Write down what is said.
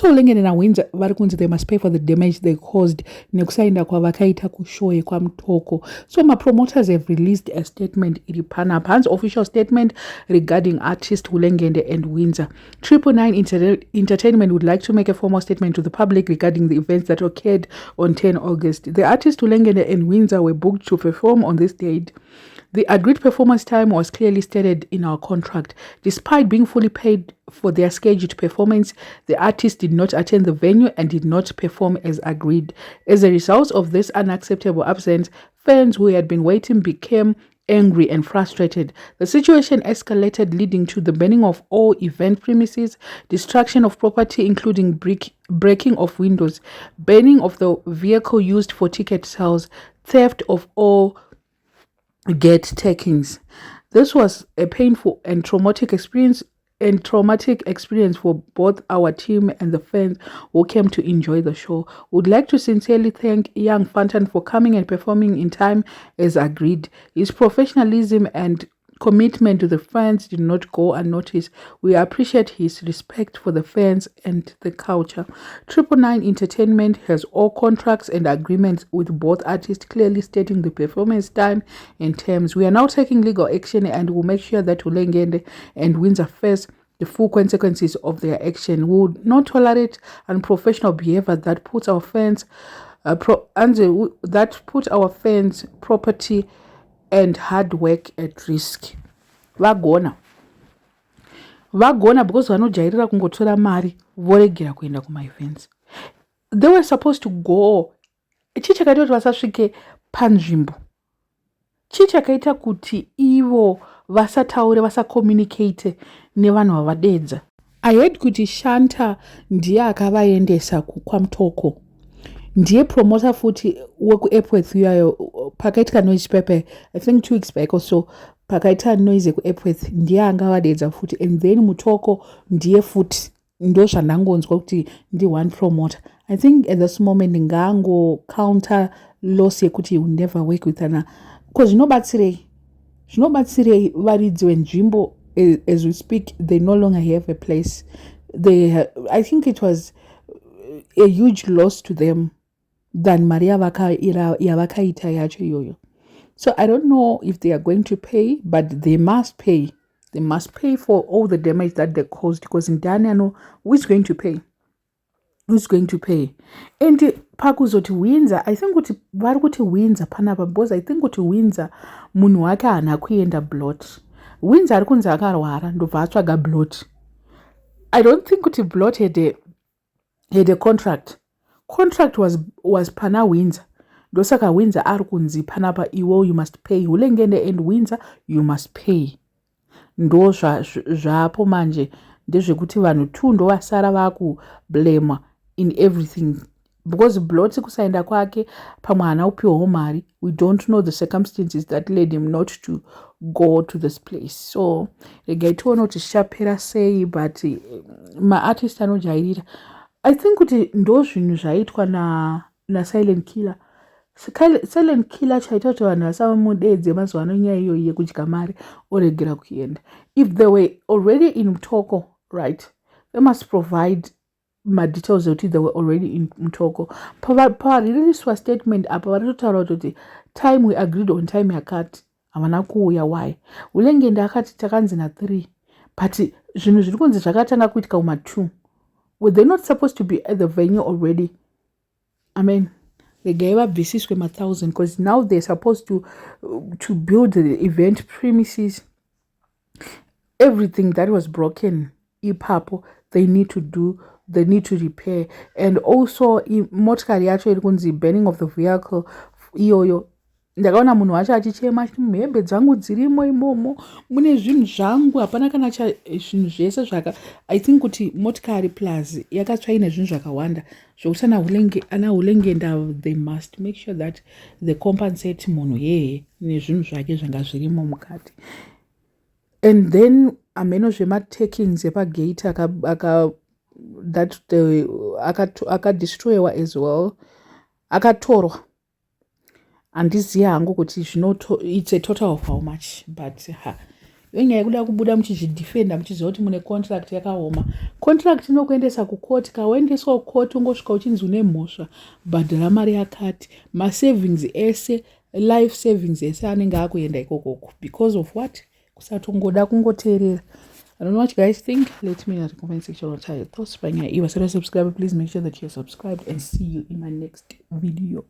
also Ulengene naWindsor vari kunzi they must pay for the damage they caused nekusaenda kwavakaita kushowe kwaMutoko. So promoters have released a statement iri panapa. Han's official statement regarding artist Ulengene and Windsor. 999 Entertainment would like to make a formal statement to the public regarding the events that occurred on 10 August. The artist Ulengene and Windsor were booked to perform on this date. The agreed performance time was clearly stated in our contract. Despite being fully paid for their scheduled performance, the artists did not attend the venue and did not perform as agreed. As a result of this unacceptable absence, fans who had been waiting became angry and frustrated. The situation escalated, leading to the burning of all event premises, destruction of property including breaking of windows, burning of the vehicle used for ticket sales, theft of all gate takings. This was a painful and traumatic experience for both our team and the fans who came to enjoy the show. Would like to sincerely thank Young Fantan for coming and performing in time as agreed. His professionalism and commitment to the fans did not go unnoticed. We appreciate his respect for the fans and the culture. 999 Entertainment has all contracts and agreements with both artists clearly stating the performance time and terms. We are now taking legal action and will make sure that Ulengene and Windsor face the full consequences of their action. We would not tolerate unprofessional behavior that puts our fans property and hard work at risk. Vagona because vanojairira kungotora mari voregera kuenda kuma-events. They were supposed to go. Chii chakaita kuti vasasvike panzvimbo? Chii chakaita kuti ivo vasataure, vasacommunicate nevanhu vavadedza? I heard kuti Shanta ndiye akavaendesa kwaMutoko. Ndiye promoter futi weku-Epworth yayo pakaitika noise paper, I think 2 weeks back or so, pakaita noise yeku-Epworth ndiye angavadedza futi, and then Mutoko ndiye futi ndo zvandangonzwa kuti ndi one promoter. I think at this moment ngango counter loss yekuti you will never work with ana, because zvinobatsirei varidzi wenzvimbo. As we speak, they no longer have a place. I think it was a huge loss to them than Maria yavakaita yacho iyoyo. So I don't know if they are going to pay, but they must pay. They must pay for all the damage that they caused, because in Daniano, who is going to pay? Who's going to pay? And pakuzoti Windsor, I think kuti vari kuti Windsor panapa, because I think kuti Windsor munhu wake haana kuenda blot. Windsor ari kunzi akarwara ndobva atsvaga blot. I don't think kuti blot had a contract. Contract was pana Windsor. Ndosaka Windsor ari kunzi panapa iwo you must pay. Ulengene and Windsor you must pay. Ndo zvapo manje ndezvekuti vanhu tu ndo vasara vakublamwa in everything, because blot kusaenda kwake pamwe haana kupiwawo mari. We don't know the circumstances that led him not to go to this place. So regai tione kuti zvichapera sei, but maartist anojairira. I think kuti ndo zvinhu zvaitwa na Silent Killer. Silent Killer chaita kuti vanhu vasamudedze mazuva ano nyaya iyoyi yekudya mari oregera kuenda. If they were already in Mutoko, right, they must provide details that they were already in Mutoko. Pariririswa statement apa varitotaura kuti time we agreed on time yakati havana kuuya. Why? Ulengende akati takanzi na 3, but zvinhu zviri kunzi zvakatanga kuitika kuma 2. Were they not supposed to be at the venue already? I mean, they gave up visits with 1,000, because now they're supposed to build the event premises. Everything that was broken, ipapo, they need to repair. And also motikari yacho iri kunzi burning of the vehicle iyoyo. Ndakaona munhu wacho achichema achiti mhembe dzangu dzirimo imomo, mune zvinhu zvangu, hapana kana zvinhu zvese zvaka. I think kuti motikari plus yakatsvaina zvinhu zvakawanda zvokuti ana Ulengende they must make sure that they compensate munhu yeye nezvinhu zvake zvanga zvirimo mukati. And then ameno zvematakings epagate akadestroywa as well, akatorwa. Handizivi hangu kuti it's a total of how much, but Venyaya yekuda kubuda muchizvidefenda muchiziva kuti mune contract yakaoma. Contract inokuendesa kucourt, kawaendeswa kucourt ungosvika uchinzi une mhosva, bhadhara mari yakati, masavings ese, life savings ese anenge akuenda ikoko. Because of what? Kusatongoda kungoteerera. I don't know what you guys think. Let me know in the comment section what are your thoughts. If you subscribe, please make sure that you're subscribed and see you in my next video.